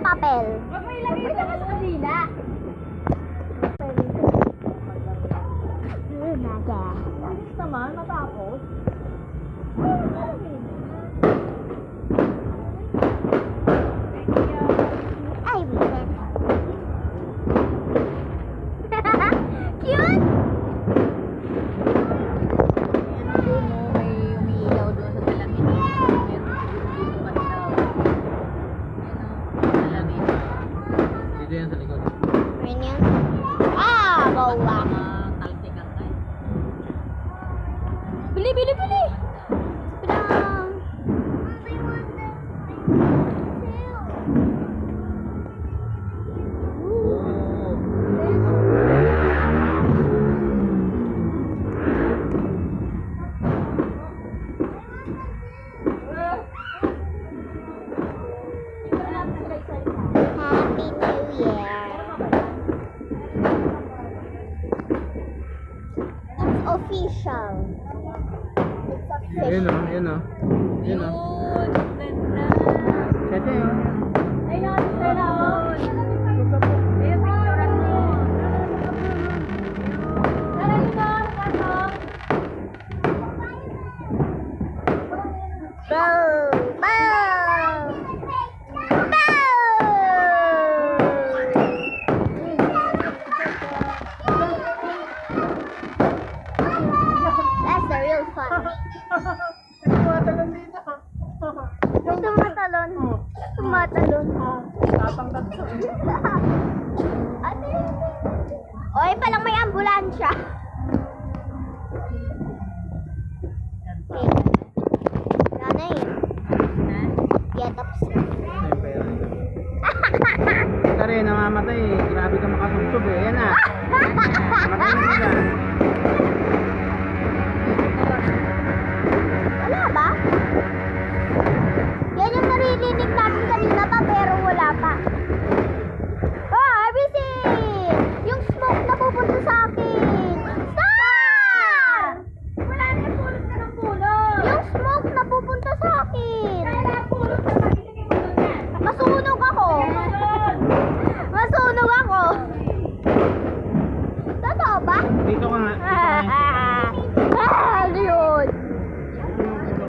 papel. Huwag mo ilagay sa mas kadila. Bilis naman, matapos. Ay, bilis. Cute! May umiilaw doon sa salamin. Meron siguro dito pa daw. Salamin. Dito yan sa likod. Ayun yan. Ah, bawa. Talsikan ka. Bili, bili, bili! Pinang... Happy New Year. It's official. It's Ayun official. o, ayun o. Ayun o. Yun, ganda. Sete o. Ay, nakasala ako. Ayun, picturean mo. Tara dito, pasok. Bow! Bow! That's the real fun. Tumatalon dito. Tumatalon. Tumatalon. Tatangkat siya. Ate. Oy, palang may ambulansya. Nanay. Get up. Ito rin, namamatay. Grabe ka makasugsog eh. Yan na. Matay na.